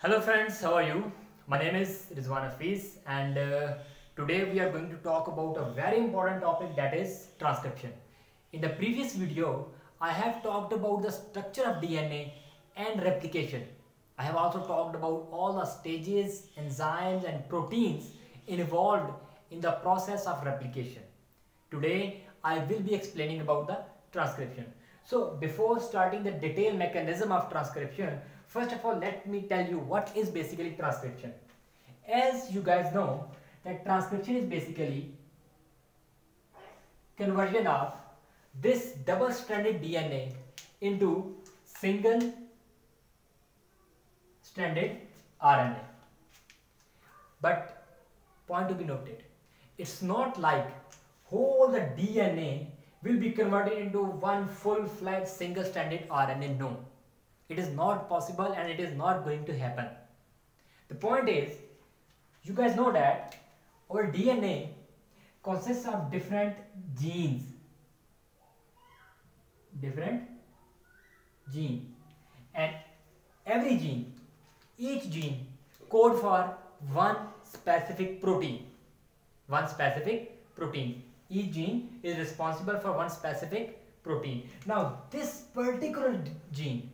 Hello friends, how are you? My name is Rizwan Hafiz and today we are going to talk about a very important topic, that is transcription. In the previous video, I have talked about the structure of DNA and replication. I have also talked about all the stages, enzymes and proteins involved in the process of replication. Today I will be explaining about the transcription. So before starting the detailed mechanism of transcription, first of all let me tell you what is basically transcription. As you guys know that transcription is basically conversion of this double-stranded DNA into single-stranded RNA. But point to be noted, it's not like whole the DNA will be converted into one full-fledged single-stranded RNA. No, it is not possible and it is not going to happen. The point is, you guys know that our DNA consists of different genes. And every gene, each gene code for one specific protein. Each gene is responsible for one specific protein. Now this particular gene,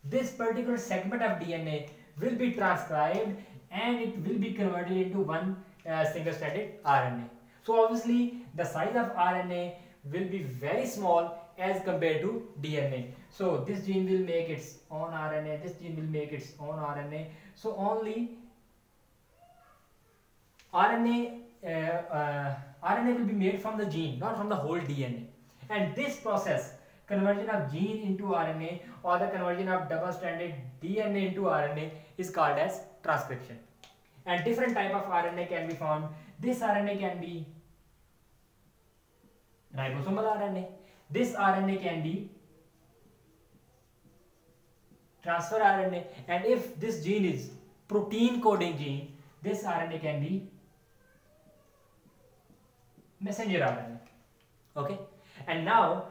this particular segment of DNA will be transcribed and it will be converted into one single-stranded RNA. So obviously the size of RNA will be very small as compared to DNA. So this gene will make its own RNA, this gene will make its own RNA. So only RNA will be made from the gene, not from the whole DNA. And this process, conversion of gene into RNA or the conversion of double-stranded DNA into RNA, is called as transcription. And different type of RNA can be found. This RNA can be ribosomal RNA. This RNA can be transfer RNA. And if this gene is protein coding gene, this RNA can be messenger RNA. Okay, and now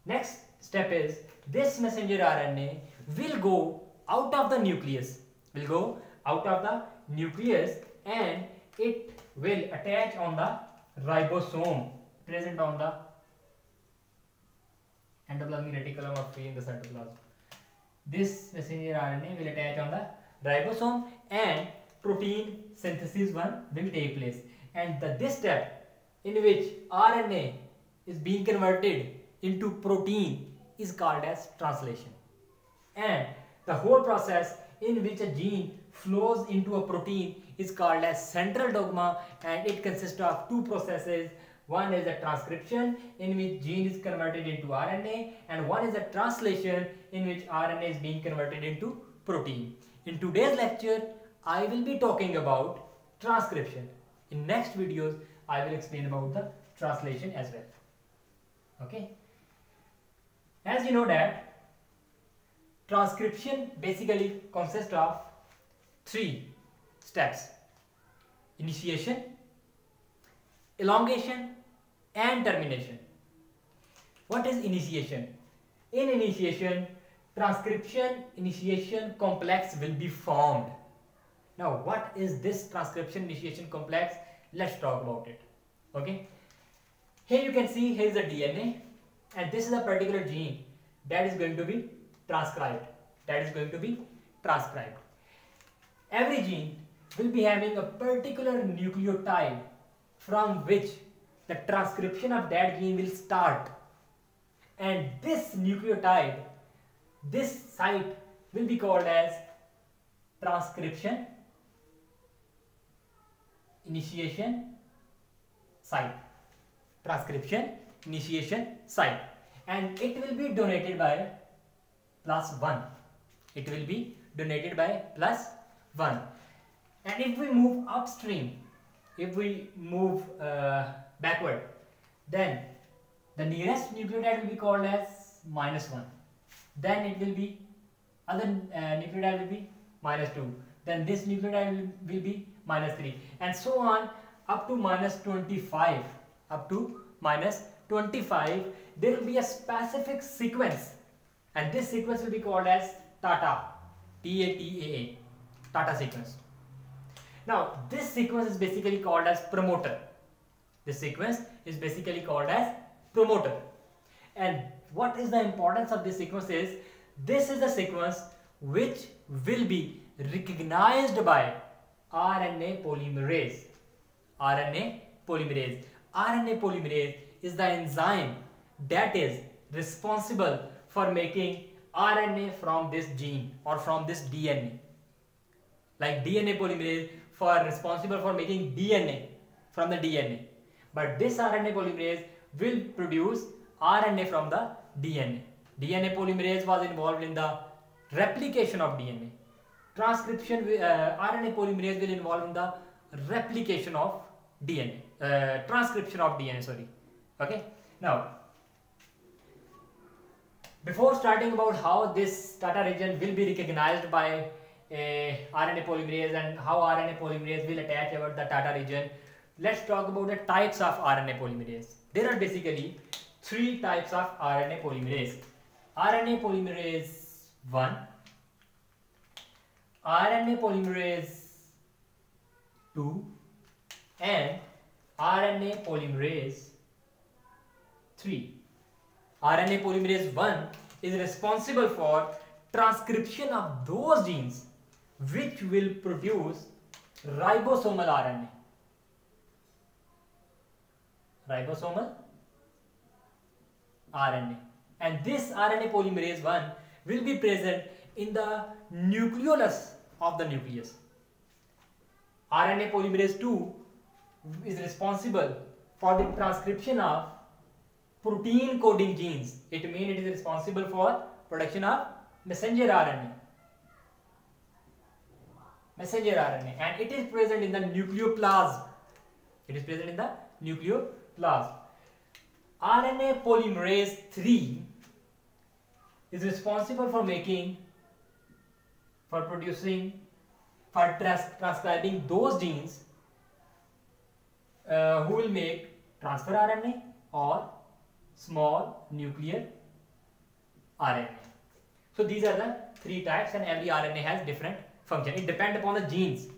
next step is this messenger RNA will go out of the nucleus, and it will attach on the ribosome present on the endoplasmic reticulum or free in the cytoplasm. This messenger RNA will attach on the ribosome and protein synthesis one will take place. And this step in which RNA is being converted into protein is called as translation. And the whole process in which a gene flows into a protein is called as central dogma, and it consists of two processes. One is a transcription in which gene is converted into RNA, and one is a translation in which RNA is being converted into protein. In today's lecture I will be talking about transcription. In next videos I will explain about the translation as well. Okay, as you know that transcription basically consists of three steps: initiation, elongation and termination. What is initiation? In initiation, transcription initiation complex will be formed. Now what is this transcription initiation complex? Let's talk about it. Okay, here you can see, here is the DNA and this is a particular gene that is going to be transcribed. Every gene will be having a particular nucleotide from which the transcription of that gene will start, and this nucleotide, this site will be called as transcription initiation site. And it will be donated by +1. And if we move upstream, if we move backward, then the nearest nucleotide will be called as -1. Then it will be other nucleotide will be -2. Then this nucleotide will be -3, and so on up to -25. There will be a specific sequence, and this sequence will be called as TATA. Tata sequence. Now this sequence is basically called as promoter. This sequence is basically called as promoter. And what is the importance of this sequence is, this is the sequence which will be recognized by RNA polymerase. RNA polymerase. RNA polymerase is the enzyme that is responsible for making RNA from this gene or from this DNA. Like DNA polymerase responsible for making DNA from the DNA. But this RNA polymerase will produce RNA from the DNA. DNA polymerase was involved in the replication of DNA. Transcription, RNA polymerase will involve in the replication of DNA, transcription of DNA, sorry. Okay. Now, before starting about how this Tata region will be recognized by RNA polymerase and how RNA polymerase will attach about the Tata region, let's talk about the types of RNA polymerase. There are basically 3 types of RNA polymerase. RNA polymerase 1, RNA polymerase 2 and RNA polymerase 3. RNA polymerase 1 is responsible for transcription of those genes which will produce ribosomal RNA. Ribosomal RNA. And this RNA polymerase 1 will be present in the nucleolus of the nucleus. RNA polymerase 2 is responsible for the transcription of protein coding genes. It means it is responsible for production of messenger RNA. Messenger RNA, and it is present in the nucleoplasm. It is present in the nucleoplasm. RNA polymerase 3 is responsible for transcribing those genes who will make transfer RNA or small nuclear RNA. So these are the 3 types, and every RNA has different function. It depends upon the genes.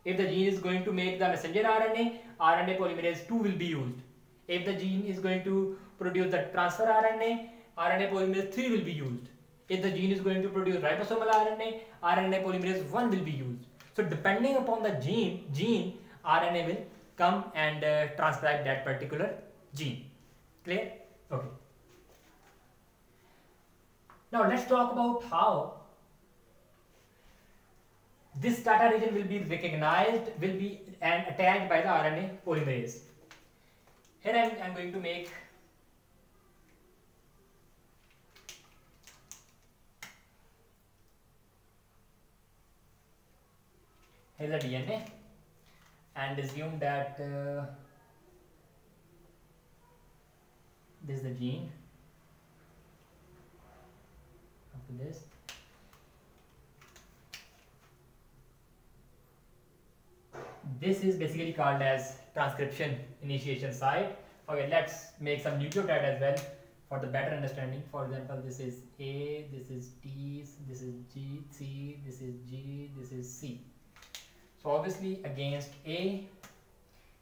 If the gene is going to make the messenger RNA, RNA polymerase 2 will be used. If the gene is going to produce the transfer RNA, RNA polymerase 3 will be used. If the gene is going to produce ribosomal RNA, RNA polymerase 1 will be used. So depending upon the gene, RNA will come and transcribe that particular gene. Clear? Okay. Now let's talk about how this Tata region will be recognized, and attached by the RNA polymerase. Here I am going to make here is the DNA, and assume that this is the gene. After this, this is basically called as transcription initiation site. Okay, let's make some nucleotide as well for the better understanding. For example, this is A, this is T, this is G, C, this is G, this is C. So obviously against A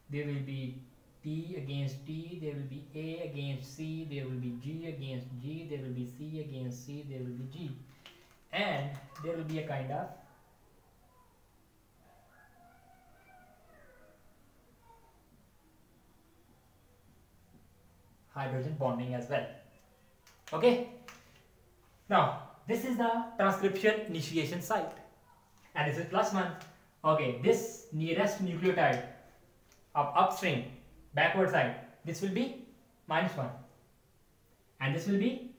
there will be T against T, there will be A against C, there will be G against G, there will be C against C, there will be G, and there will be a kind of hydrogen bonding as well. Okay, now this is the transcription initiation site, and this is +1. Okay, this nearest nucleotide of upstream backward side, this will be -1, and this will be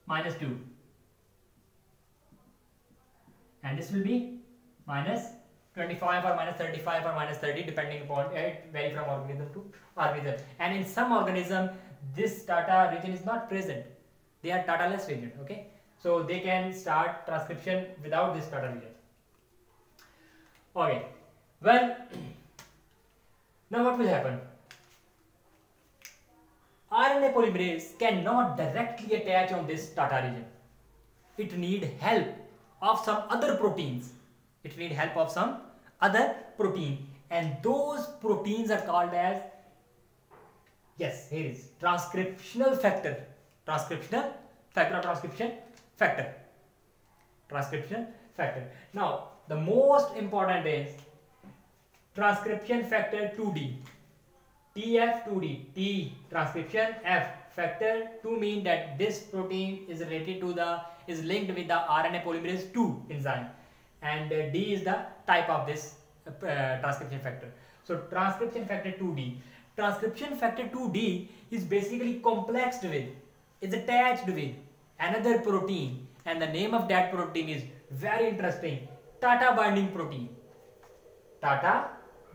-2, and this will be -25 or -35 or -30, depending upon it, vary from organism to organism. And in some organism this Tata region is not present, they are Tata-less region. Okay, so they can start transcription without this Tata region. Okay, well, now what will happen? RNA polymerase cannot directly attach on this Tata region. It needs help of some other proteins It need help of some other protein, and those proteins are called as, yes, here is transcriptional factor. Transcriptional factor or transcription factor. Transcription factor. Now, the most important is transcription factor 2D. TF2D. T transcription, F factor, to mean that this protein is related to is linked with the RNA polymerase 2 enzyme, and D is the type of this transcription factor. So transcription factor 2D. Transcription factor 2D is basically complexed with, is attached with another protein, and the name of that protein is very interesting, Tata binding protein. Tata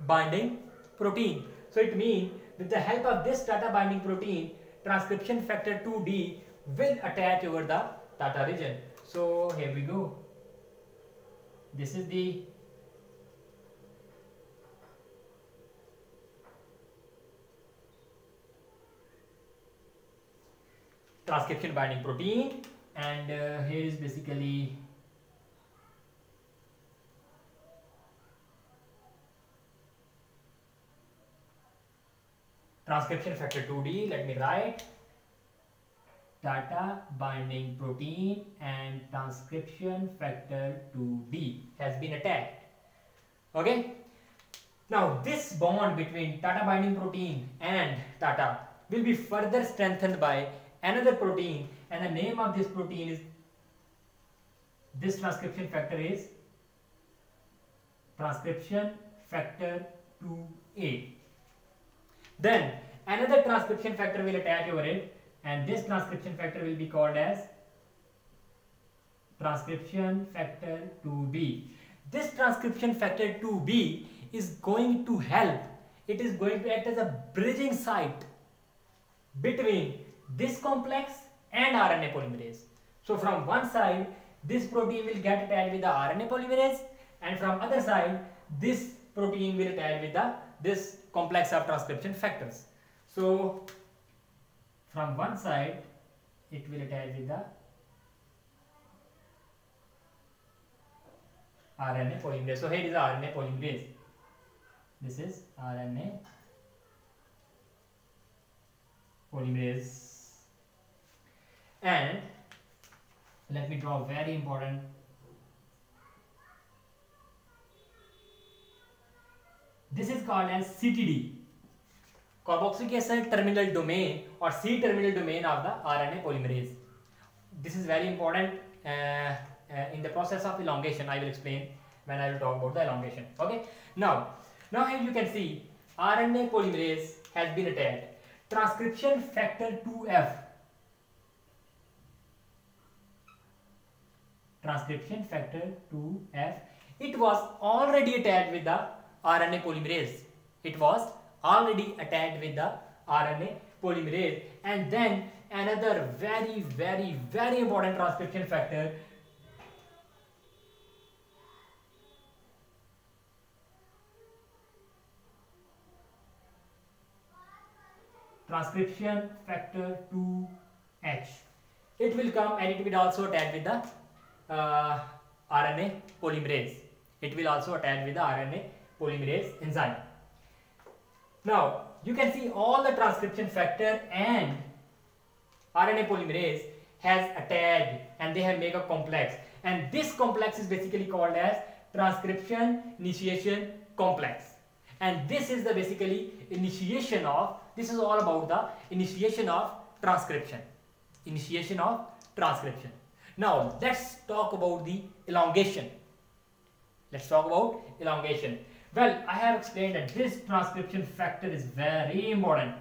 binding protein. So it means with the help of this Tata binding protein, transcription factor 2D will attach over the Tata region. So here we go. This is the transcription binding protein, and here is basically transcription factor 2D. Let me write Tata binding protein and transcription factor 2D has been attached. Okay. Now this bond between Tata binding protein and Tata will be further strengthened by another protein, and the name of this protein is, this transcription factor is transcription factor 2A. Then another transcription factor will attach over it, and this transcription factor will be called as transcription factor 2B. This transcription factor 2B is going to help, it is going to act as a bridging site between this complex and RNA polymerase. So from one side, this protein will get attached with the RNA polymerase, and from other side, this protein will attach with this complex of transcription factors. So from one side, it will attach with the RNA polymerase. So here is the RNA polymerase. This is RNA polymerase. And let me draw very important. This is called as CTD, carboxylic acid terminal domain, or C terminal domain of the RNA polymerase. This is very important in the process of elongation. I will explain when I will talk about the elongation. Okay. Now here you can see RNA polymerase has been attached. Transcription factor 2F. Transcription factor 2F. It was already attached with the RNA polymerase. It was already attached with the RNA polymerase, and then another very important transcription factor, transcription factor 2H. It will come and it will also attach with the RNA polymerase. It will also attach with the RNA polymerase enzyme. Now you can see all the transcription factor and RNA polymerase has attached, and they have made a complex, and this complex is basically called as transcription initiation complex, and this is the basically initiation of, this is all about the initiation of transcription. Now let's talk about the elongation. Well, I have explained that this transcription factor is very important.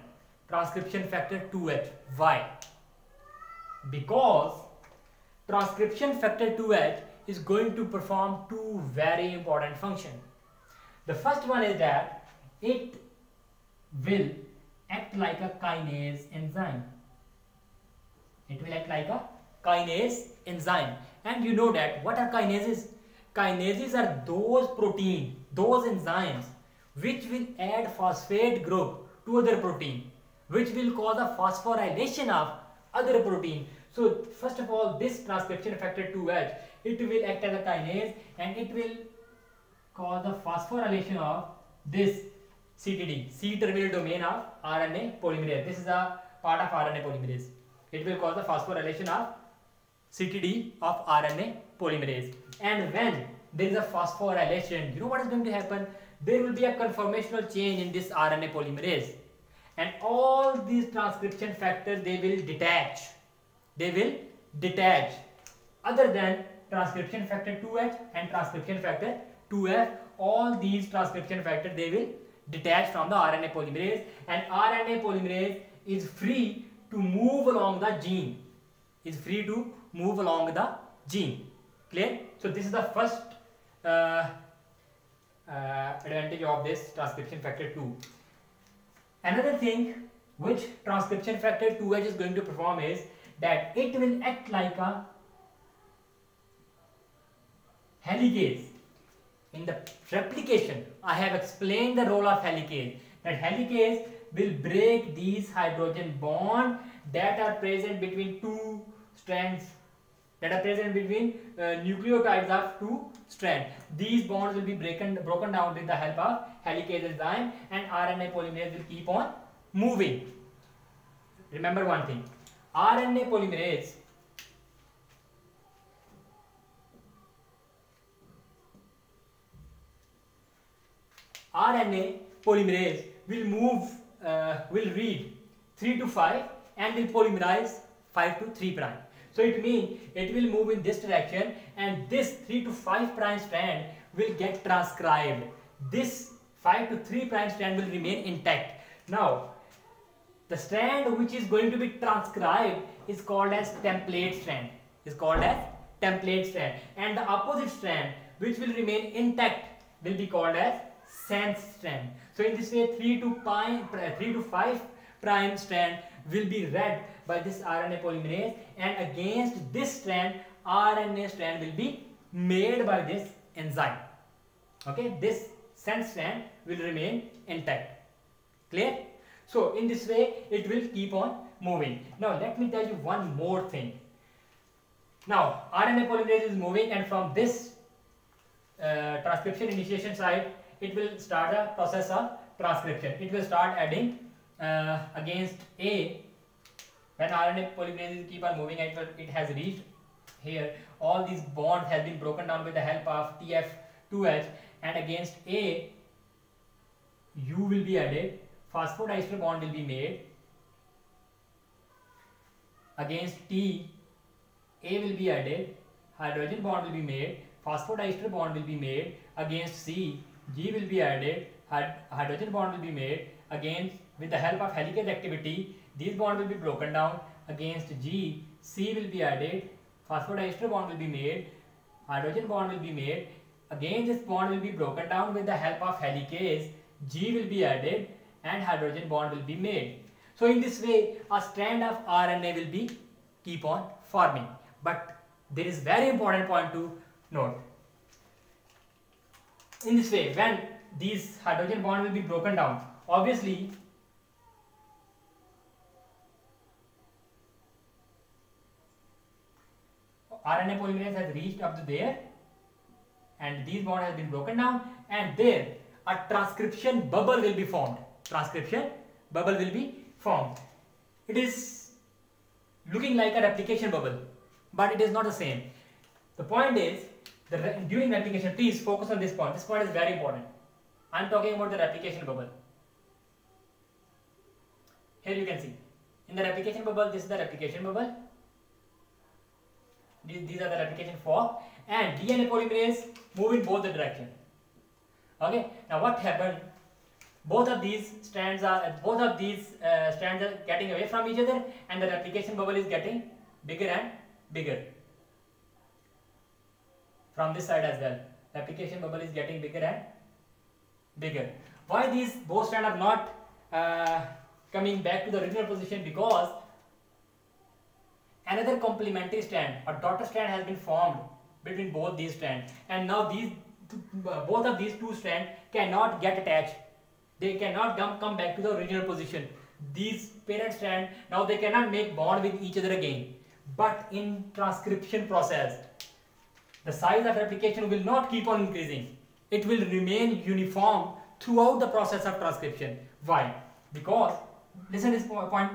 Transcription factor 2H. Why? Because transcription factor 2H is going to perform two very important functions. The first one is that it will act like a kinase enzyme. And you know that what are kinases? Kinases are those proteins, those enzymes which will add phosphate group to other protein, which will cause a phosphorylation of other protein. So first of all, this transcription factor 2H, it will act as a kinase, and it will cause the phosphorylation of this CTD, C-terminal domain of RNA polymerase. This is a part of RNA polymerase. It will cause the phosphorylation of CTD of RNA polymerase. And when there is a phosphorylation, you know what is going to happen? There will be a conformational change in this RNA polymerase, and all these transcription factors, they will detach. They will detach. Other than transcription factor 2H and transcription factor 2F, all these transcription factors, they will detach from the RNA polymerase, and RNA polymerase is free to move along the gene. Is free to move along the gene. Clear? So this is the first advantage of this transcription factor 2. Another thing which transcription factor 2H is going to perform is that it will act like a helicase. In the replication, I have explained the role of helicase. That helicase will break these hydrogen bonds that are present between two strands, that are present between nucleotides of two strands. These bonds will be broken down with the help of helicase enzyme, and RNA polymerase will keep on moving. Remember one thing, RNA polymerase will move, will read 3 to 5 and will polymerize 5 to 3 prime. So it means it will move in this direction, and this 3 to 5 prime strand will get transcribed. This 5 to 3 prime strand will remain intact. Now, the strand which is going to be transcribed is called as template strand. And the opposite strand which will remain intact will be called as sense strand. So in this way, 3 to 5 prime strand will be read by this RNA polymerase, and against this strand, RNA strand will be made by this enzyme. Okay, this sense strand will remain intact. Clear? So in this way, it will keep on moving. Now let me tell you one more thing. Now RNA polymerase is moving, and from this transcription initiation site, it will start a process of transcription. It will start adding against A. When RNA polymerase keep on moving, it has reached here. All these bonds have been broken down with the help of TF2H, and against A, U will be added. Phosphodiester bond will be made. Against T, A will be added. Hydrogen bond will be made. Phosphodiester bond will be made. Against C, G will be added. Hydrogen bond will be made. Against, with the help of helicase activity, these bonds will be broken down. Against G, C will be added. Phosphodiester bond will be made. Hydrogen bond will be made. Again, this bond will be broken down with the help of helicase. G will be added, and hydrogen bond will be made. So in this way, a strand of RNA will be keep on forming. But there is very important point to note. In this way, when these hydrogen bond will be broken down, obviously RNA polymerase has reached up to there, and these bonds have been broken down, and there a transcription bubble will be formed. It is looking like a replication bubble, but it is not the same. The point is, during replication, please focus on this point. This point is very important. I am talking about the replication bubble. Here you can see, in the replication bubble, this is the replication bubble. These are the replication fork, and DNA polymerase move in both the direction. Okay. Now what happened? Both of these strands are getting away from each other, and the replication bubble is getting bigger and bigger. From this side as well, replication bubble is getting bigger and bigger. Why these both strands are not coming back to the original position? Because another complementary strand, a daughter strand, has been formed between both these strands, and now both of these two strands cannot get attached. They cannot come back to the original position. These parent strands, now they cannot make bond with each other again. But in transcription process, the size of replication will not keep on increasing. it will remain uniform throughout the process of transcription. Why? Because, listen this point,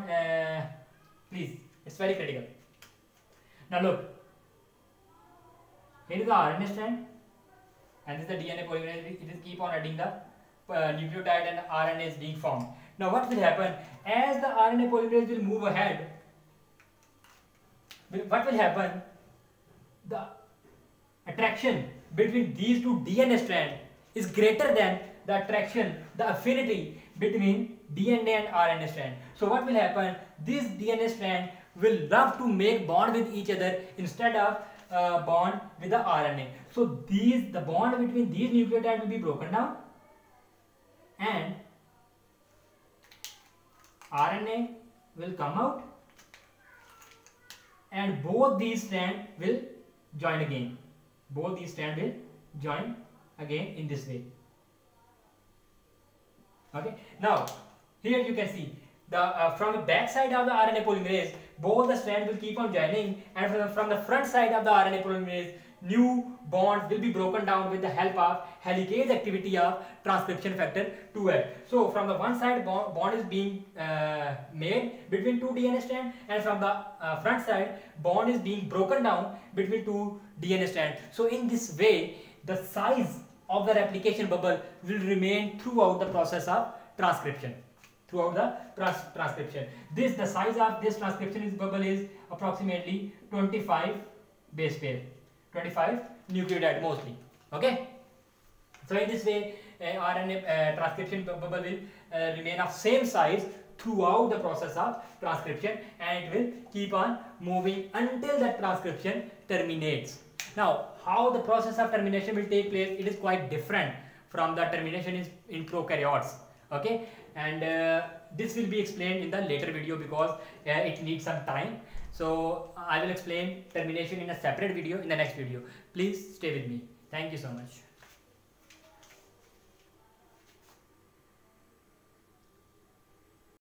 please, it's very critical. Now look, here is the RNA strand and this is the DNA polymerase. It is keep on adding the nucleotide and RNA is being formed. Now what will happen as the RNA polymerase will move ahead? What will happen? The attraction between these two DNA strands is greater than the attraction, the affinity between DNA and RNA strand. So what will happen? This DNA strand will love to make bond with each other instead of bond with the RNA. So the bond between these nucleotides will be broken down and RNA will come out and both these strands will join again. Both these strands will join again in this way. Okay. Now here you can see the from the back side of the RNA polymerase, both the strands will keep on joining, and from the front side of the RNA polymerase, new bonds will be broken down with the help of helicase activity of transcription factor 2F. So from the one side bond is being made between two DNA strands, and from the front side bond is being broken down between two DNA strands. So in this way the size of the replication bubble will remain throughout the process of transcription. Throughout the transcription, the size of this transcription bubble is approximately 25 base pair, 25 nucleotide mostly. Okay. So in this way, RNA transcription bubble will remain of same size throughout the process of transcription, and it will keep on moving until the transcription terminates. Now, how the process of termination will take place? It is quite different from the termination in prokaryotes. Okay, and this will be explained in the later video because it needs some time. So I will explain termination in a separate video in the next video. Please stay with me. Thank you so much.